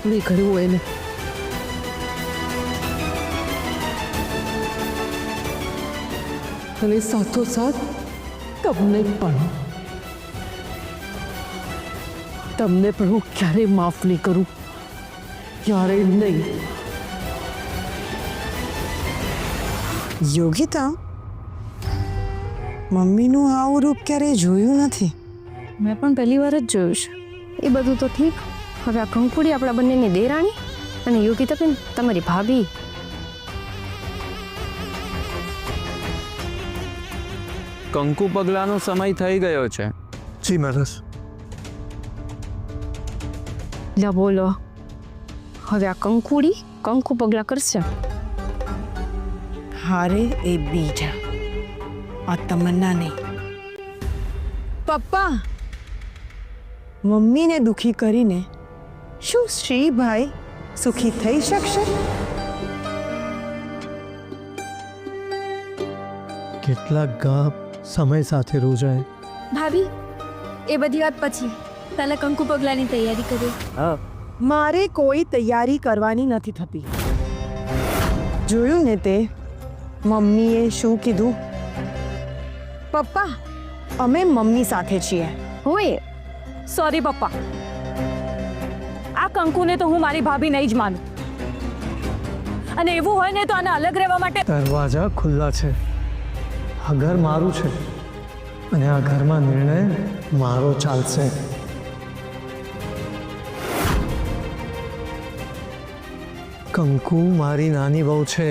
માફલી કર્યું એને. અને સાથોસાથ તમને પણ હું ક્યારેય માફ નહીં કરું, ક્યારેય નહીં. યોગિતા, મમ્મીનું આવું રૂપ ક્યારેય જોયું નથી. મેં પણ પહેલી વાર જ જોયું છે. એ બધું તો ઠીક, હવે આ કંકુડી આપણા બંનેની દેરાણી અને યોગિતા બેન તમારી ભાભી. કંકુ પગલાનો સમય થઈ ગયો છે. જી મહારાજ. લા બોલો, હવે આ કંકુડી કંકુ પગલા કરશે. હારે એ બીજા, આ તમન્ના નહીં. પપ્પા, મમ્મીને દુખી કરીને શું શ્રીભાઈ સુખી થઈ શકશે? કેટલાક ગાપ સમય સાથે રોજાય. ભાભી, એ બધી વાત પછી, પહેલા કંકુ પગલાની તૈયારી કરીએ. મારે કોઈ તૈયારી કરવાની નથી થતી. જોયું ને તે મમ્મીએ શું કીધું? પપ્પા, અમે મમ્મી સાથે છીએ. હોય સોરી પપ્પા, આ કંકુને તો હું મારી ભાભી નહીં જ માનું. અને એવું હોય ને તો આને અલગ રહેવા માટે દરવાજા ખુલ્લા છે. આ ઘર મારું છે અને આ ઘરમાં નિર્ણય મારો ચાલશે. કંકુ મારી નાની બહુ છે.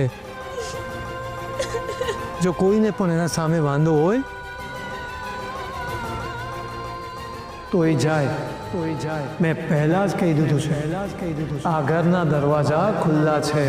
જો કોઈને પણ એના સામે વાંધો હોય તો એ જાય. મેં પહેલા જ કહી દીધું છે, આ ઘરના દરવાજા ખુલ્લા છે.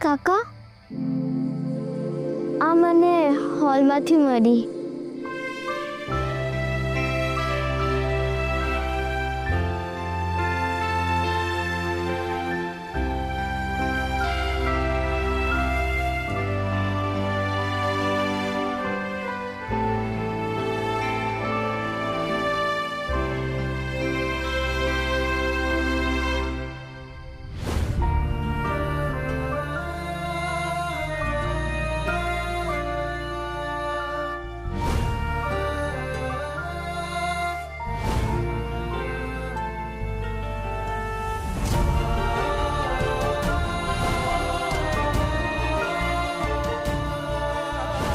કાકા, આ મને હોલમાંથી મળી.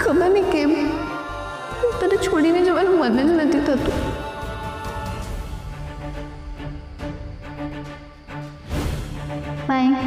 ખબર નહીં કેમ તને છોડીને જવાનું મન જ નથી થતું. બાય.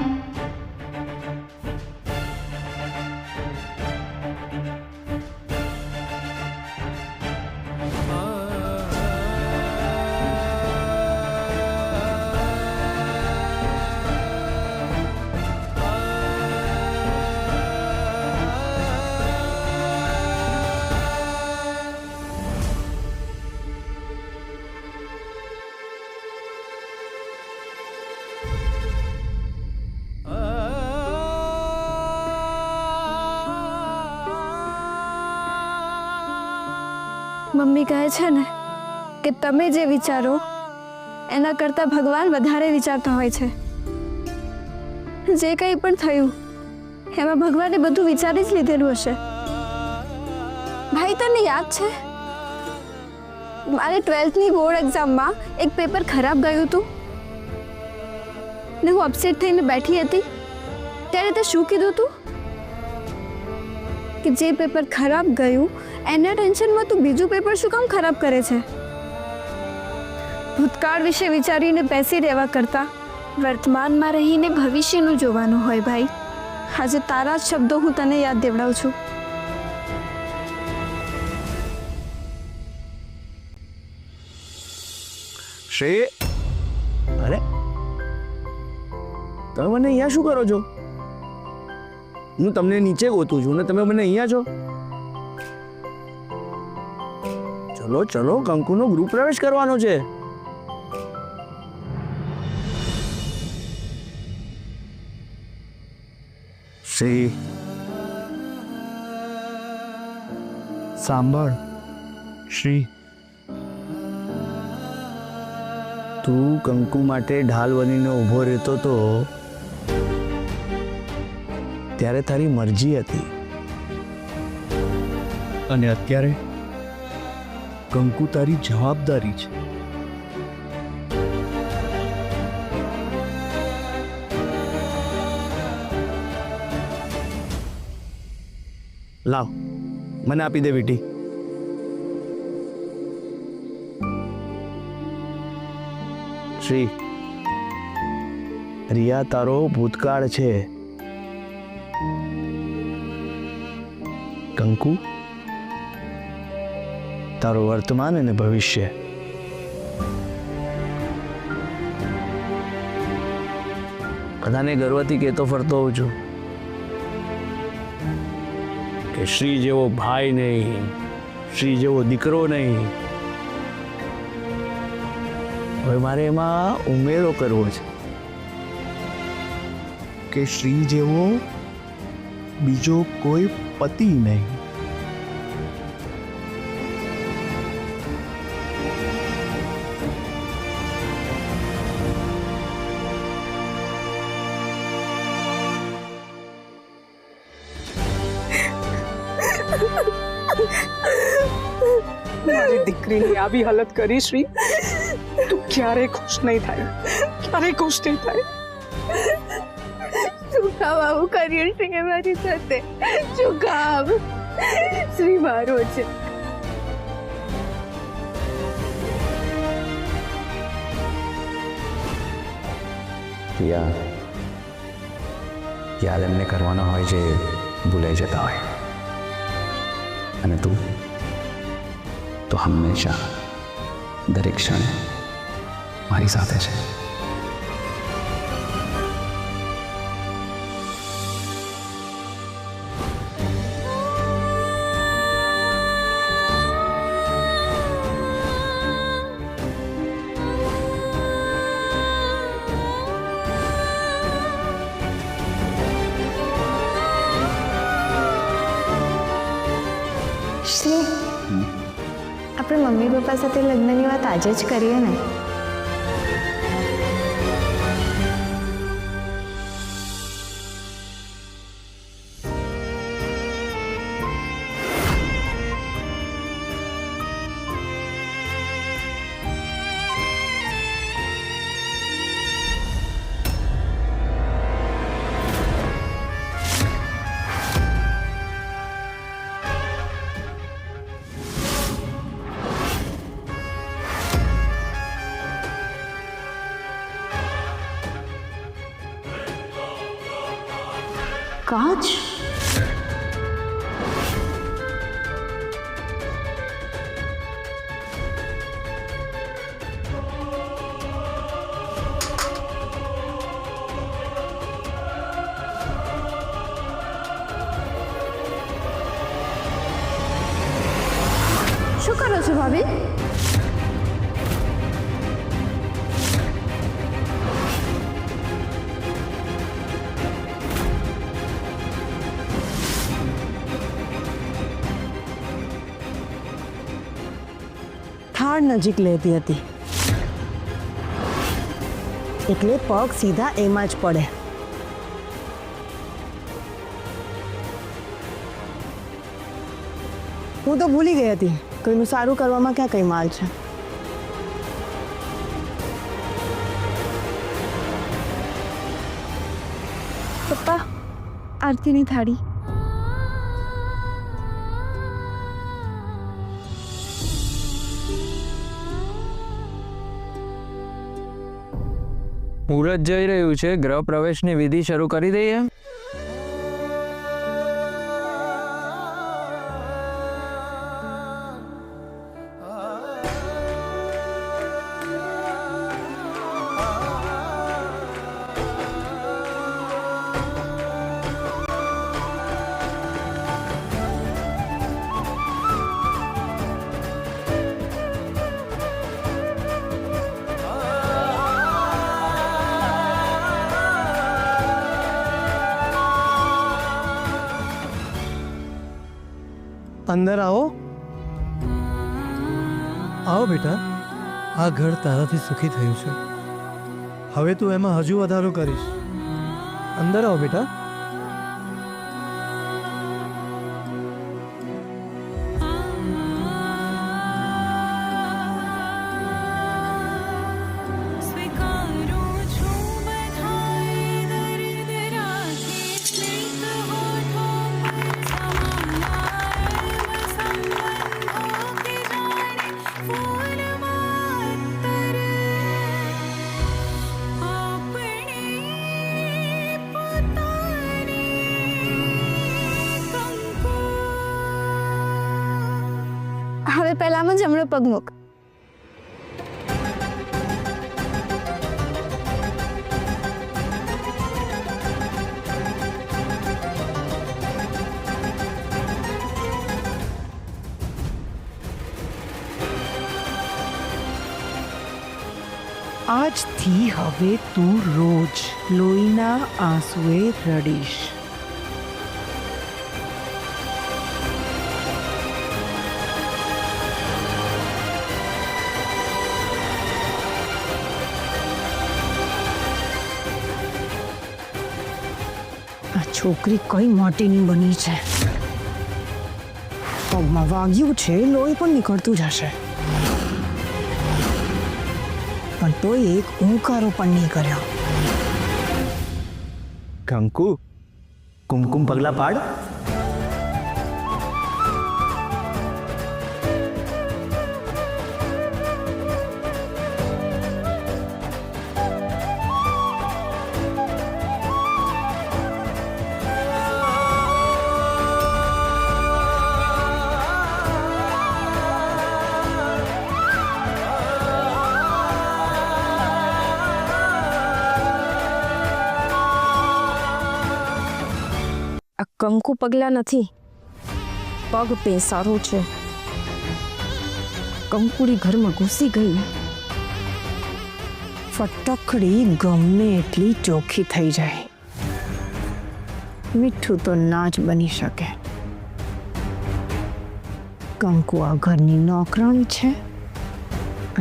મમ્મી કહે છે ને કે તમે જે વિચારો એના કરતાં ભગવાન વધારે વિચારતા હોય છે. જે કંઈ પણ થયું એમાં ભગવાને બધું વિચારી જ લીધેલું હશે. ભાઈ, તને યાદ છે મારે 12th બોર્ડ એક્ઝામમાં એક પેપર ખરાબ ગયું હતું ને હું અપસેટ થઈને બેઠી હતી. ત્યારે તે શું કીધું હતું કે જે પેપર ખરાબ ગયું એના ટેન્શનમાં તું બીજું પેપર શું કામ ખરાબ કરે છે? ભૂતકાળ વિશે વિચારીને બેસી રહેવા કરતાં વર્તમાનમાં રહીને ભવિષ્યનું જોવાનું હોય ભાઈ. આજે તારા જ શબ્દો હું તને યાદ દેવડાવું છું. શ્રી, અરે તમે મને અહીંયા શું કરો છો? હું તમને નીચે ગોતું છું ને તમે મને અહીંયા છો. ચલો ચલો, કંકુનો ગૃહ પ્રવેશ કરવાનો છે. શ્રી સાંભળ, શ્રી તું કંકુ માટે ઢાલ બનીને ઊભો રહેતો તો ત્યારે તારી મરજી હતી, અને અત્યારે કંકુ તારી જવાબદારી છે. લાવ, મને આપી દે બેટી. શ્રી, રિયા તારો ભૂતકાળ છે, કંકુ તારો વર્તમાન અને ભવિષ્ય. બધાને ગર્વથી કહેતો ફરતો હોઉં છું કે શ્રી જેવો ભાઈ નહીં, શ્રી જેવો દીકરો નહીં. હવે મારે એમાં ઉમેરો કરવો છે કે શ્રી જેવો બીજો કોઈ પતિ નહીં. મારી દીકરીની આવી હાલત કરી શ્રી, તું ક્યારેય ખુશ નહીં થાય, ક્યારેય ખુશ નહીં થાય. શું કામ આવું કર્યું શ્રી મારી સાથે? શું કામ? શ્રી મારો છે. યાદ એમને કરવાનો હોય જે ભૂલાઈ જતા હોય, અને તું તો હંમેશા દરેક ક્ષણે મારી સાથે છે. શ્રી, આપણે મમ્મી પપ્પા સાથે લગ્નની વાત આજે જ કરીએ ને. કાચ? શું કરો છો ભાભી? થાળ નજીક લેતી હતી એટલે પગ સીધા એમાં જ પડે. હું તો ભૂલી ગઈ હતી કોઈનું સારું કરવામાં ક્યાં કઈ માલ છે. પપ્પા, આરતીની થાળી. મુહૂર્ત જઈ રહ્યું છે, ગ્રહ પ્રવેશની વિધિ શરૂ કરી દઈએ. અંદર આવો આવો બેટા આ ઘર તારાથી સુખી થયું છે હવે તું એમાં હજુ વધારો કરીશ અંદર આવો બેટા હવે પહેલામાં જમણો પગ મૂક. આજથી હવે તું રોજ લોહીના આંસુએ રડીશ. આ છોકરી કઈ માટીની બની છે. પગમાં વાગ્યું છે, લોહી પણ નીકળતું જ હશે, પણ તોય એક ઊંકારો પણ નહીં કર્યો. કંકુ કુમકુમ પગલા પાડ. આ કંકુ પગલાં નથી, પગ પેસારો છે. કંકુડી ઘરમાં ઘૂસી ગઈ, ફટકડી ગમે એટલી ચોખ્ખી થઈ જાય, મીઠું તો ના જ બની શકે. કંકુ આ ઘરની નોકરાણી છે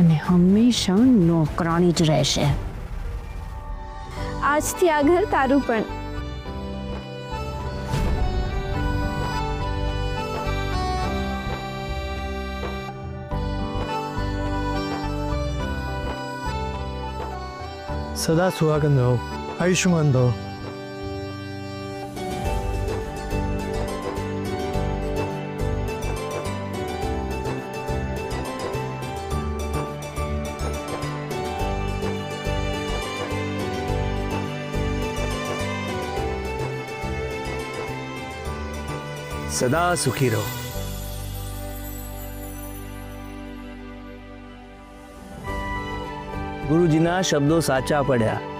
અને હંમેશા નોકરાણી જ રહેશે. આજથી આ ઘર તારું પણ. સદા સુહાગન રહો, આયુષ્માન રહો. સદા સુખી રહો. ગુરુજીના શબ્દો સાચા પડ્યા.